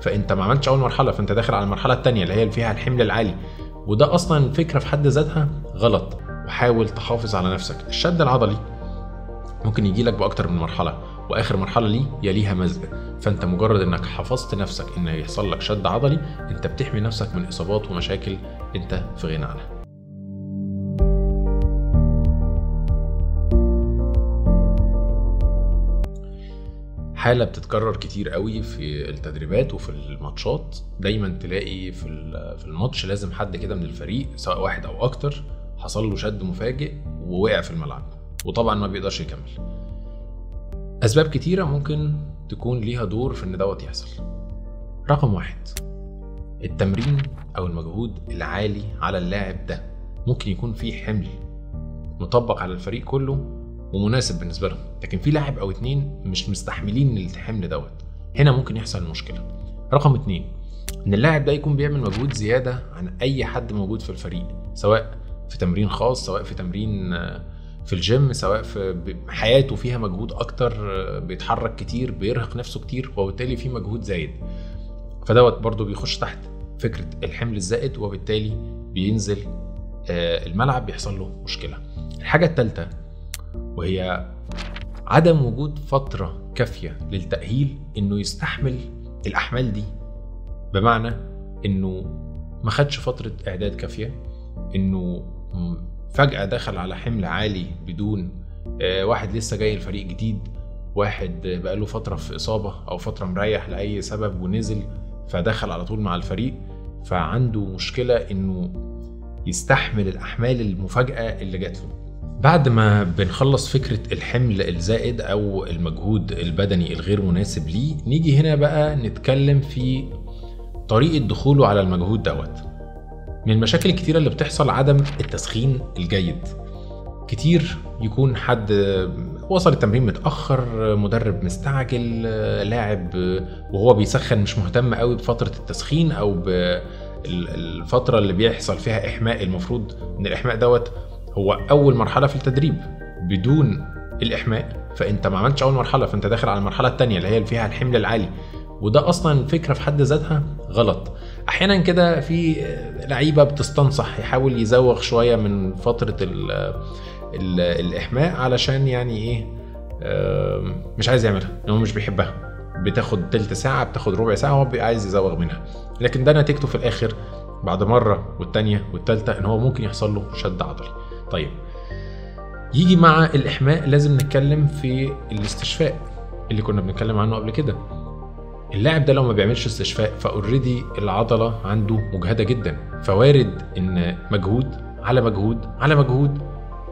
فانت ما عملتش اول مرحله، فانت داخل على المرحله الثانيه اللي هي اللي فيها الحمل العالي، وده اصلا الفكره في حد ذاتها غلط. وحاول تحافظ على نفسك. الشد العضلي ممكن يجي لك باكتر من مرحله، واخر مرحله ليه يليها مزق، فانت مجرد انك حفظت نفسك ان يحصل لك شد عضلي انت بتحمي نفسك من اصابات ومشاكل انت في غنى عنها. حالة بتتكرر كتير قوي في التدريبات وفي الماتشات. دايما تلاقي في الماتش لازم حد كده من الفريق سواء واحد او اكتر حصل له شد مفاجئ ووقع في الملعب، وطبعا ما بيقدرش يكمل. اسباب كتيرة ممكن تكون ليها دور في ان دوت يحصل. رقم 1، التمرين او المجهود العالي على اللاعب ده ممكن يكون فيه حمل مطبق على الفريق كله ومناسب بالنسبه لهم، لكن في لاعب او 2 مش مستحملين الحمل دوت، هنا ممكن يحصل المشكله. رقم 2، ان اللاعب ده يكون بيعمل مجهود زياده عن اي حد موجود في الفريق، سواء في تمرين خاص، سواء في تمرين في الجيم، سواء في حياته فيها مجهود اكتر، بيتحرك كتير، بيرهق نفسه كتير، وبالتالي في مجهود زايد، فدوت برضو بيخش تحت فكره الحمل الزائد، وبالتالي بينزل الملعب بيحصل له مشكله. الحاجه الثالثه وهي عدم وجود فترة كافية للتأهيل انه يستحمل الاحمال دي، بمعنى انه ما خدش فترة اعداد كافية، انه فجأة دخل على حمل عالي بدون واحد لسه جاي الفريق جديد، واحد بقاله فترة في اصابة او فترة مريح لأي سبب ونزل فدخل على طول مع الفريق، فعنده مشكلة انه يستحمل الاحمال المفاجئة اللي جات له. بعد ما بنخلص فكرة الحمل الزائد أو المجهود البدني الغير مناسب ليه، نيجي هنا بقى نتكلم في طريقة دخوله على المجهود دوت. من المشاكل الكتيرة اللي بتحصل عدم التسخين الجيد. كتير يكون حد وصل التمرين متأخر، مدرب مستعجل، لاعب وهو بيسخن مش مهتم قوي بفترة التسخين أو بالفترة اللي بيحصل فيها إحماء. المفروض إن الإحماء دوت هو أول مرحلة في التدريب، بدون الإحماء فأنت ما عملتش أول مرحلة، فأنت داخل على المرحلة الثانية اللي هي اللي فيها الحمل العالي، وده أصلا فكرة في حد ذاتها غلط. أحيانا كده في لعيبة بتستنصح يحاول يزوغ شوية من فترة الإحماء علشان يعني إيه، مش عايز يعملها، هو مش بيحبها، بتاخد تلت ساعة، بتاخد ربع ساعة، هو عايز يزوغ منها، لكن ده نتيجته في الآخر بعد مرة والتانية والتالتة إن هو ممكن يحصل له شد عضلي. طيب يجي مع الإحماء لازم نتكلم في الاستشفاء اللي كنا بنتكلم عنه قبل كده. اللاعب ده لو ما بيعملش استشفاء فأوريدي العضلة عنده مجهدة جدا، فوارد إن مجهود على مجهود على مجهود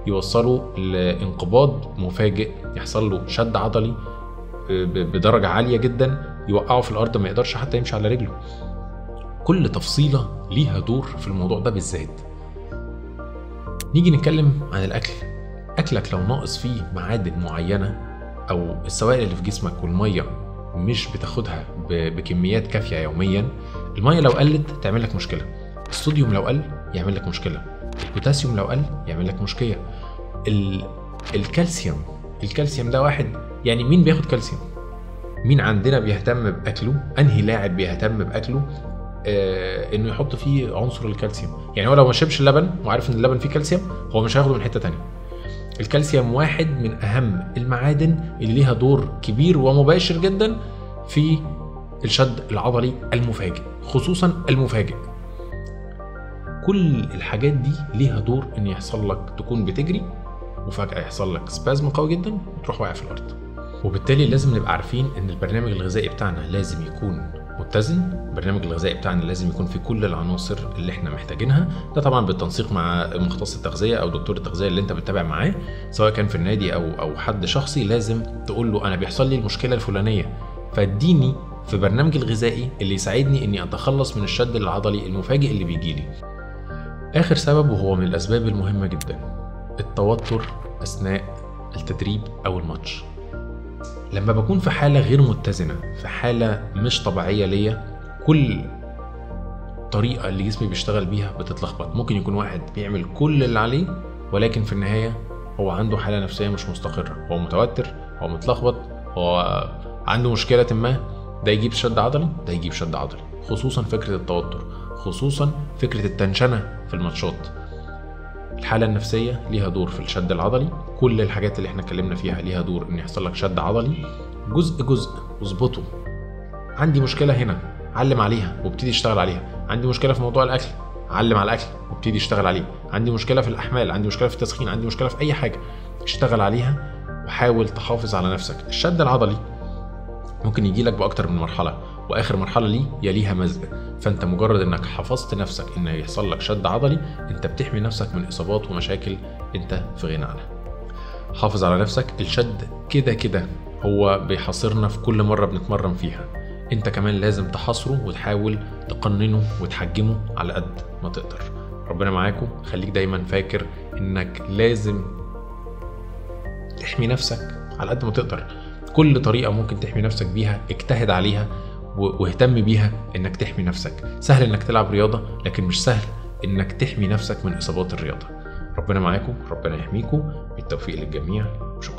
يوصله لانقباض مفاجئ، يحصل له شد عضلي بدرجة عالية جدا، يوقعه في الأرض ما يقدرش حتى يمشي على رجله. كل تفصيلة ليها دور في الموضوع ده بالذات. نيجي نتكلم عن الأكل. أكلك لو ناقص فيه معادن معينة أو السوائل اللي في جسمك والمية مش بتاخدها بكميات كافية يوميا، المية لو قلت تعمل لك مشكلة، الصوديوم لو قل يعمل لك مشكلة، البوتاسيوم لو قل يعمل لك مشكلة، الكالسيوم ده واحد، يعني مين بياخد كالسيوم؟ مين عندنا بيهتم بأكله؟ أنهي لاعب بيهتم بأكله انه يحط فيه عنصر الكالسيوم؟ يعني هو لو ما شربش اللبن وعارف ان اللبن فيه كالسيوم هو مش هياخده من حتة تانية. الكالسيوم واحد من اهم المعادن اللي ليها دور كبير ومباشر جدا في الشد العضلي المفاجئ، خصوصا المفاجئ. كل الحاجات دي ليها دور ان يحصل لك تكون بتجري وفجأة يحصل لك سبازم قوي جدا وتروح واقع في الارض. وبالتالي لازم نبقى عارفين ان البرنامج الغذائي بتاعنا لازم يكون متزن، البرنامج الغذائي بتاعنا لازم يكون فيه كل العناصر اللي احنا محتاجينها، ده طبعا بالتنسيق مع مختص التغذيه او دكتور التغذيه اللي انت بتتابع معاه، سواء كان في النادي او حد شخصي. لازم تقول له انا بيحصل لي المشكله الفلانيه، فاديني في برنامج الغذائي اللي يساعدني اني اتخلص من الشد العضلي المفاجئ اللي بيجيلي. اخر سبب وهو من الاسباب المهمه جدا، التوتر اثناء التدريب او الماتش. لما بكون في حالة غير متزنة، في حالة مش طبيعية ليا، كل طريقة اللي جسمي بيشتغل بيها بتتلخبط. ممكن يكون واحد بيعمل كل اللي عليه ولكن في النهاية هو عنده حالة نفسية مش مستقرة، هو متوتر، هو متلخبط، هو عنده مشكلة ما، ده يجيب شد عضلي، ده يجيب شد عضلي، خصوصا فكرة التوتر، خصوصا فكرة التنشنة في الماتشات. الحالة النفسية ليها دور في الشد العضلي، كل الحاجات اللي احنا اتكلمنا فيها ليها دور ان يحصل لك شد عضلي. جزء اظبطه. عندي مشكلة هنا، علم عليها وابتدي اشتغل عليها. عندي مشكلة في موضوع الاكل، علم على الاكل وابتدي اشتغل عليه. عندي مشكلة في الاحمال، عندي مشكلة في التسخين، عندي مشكلة في اي حاجة، اشتغل عليها وحاول تحافظ على نفسك. الشد العضلي ممكن يجي لك باكتر من مرحلة، واخر مرحلة ليه يليها مزق. فانت مجرد انك حفظت نفسك ان يحصل لك شد عضلي، انت بتحمي نفسك من اصابات ومشاكل انت في غنى عنها. حافظ على نفسك. الشد كده هو بيحاصرنا في كل مرة بنتمرن فيها، انت كمان لازم تحاصره وتحاول تقننه وتحجمه على قد ما تقدر. ربنا معاكم. خليك دايما فاكر انك لازم تحمي نفسك على قد ما تقدر. كل طريقة ممكن تحمي نفسك بيها اجتهد عليها واهتم بيها انك تحمي نفسك. سهل انك تلعب رياضة، لكن مش سهل انك تحمي نفسك من اصابات الرياضة. ربنا معاكم، ربنا يحميكم، بالتوفيق للجميع، وشكرا.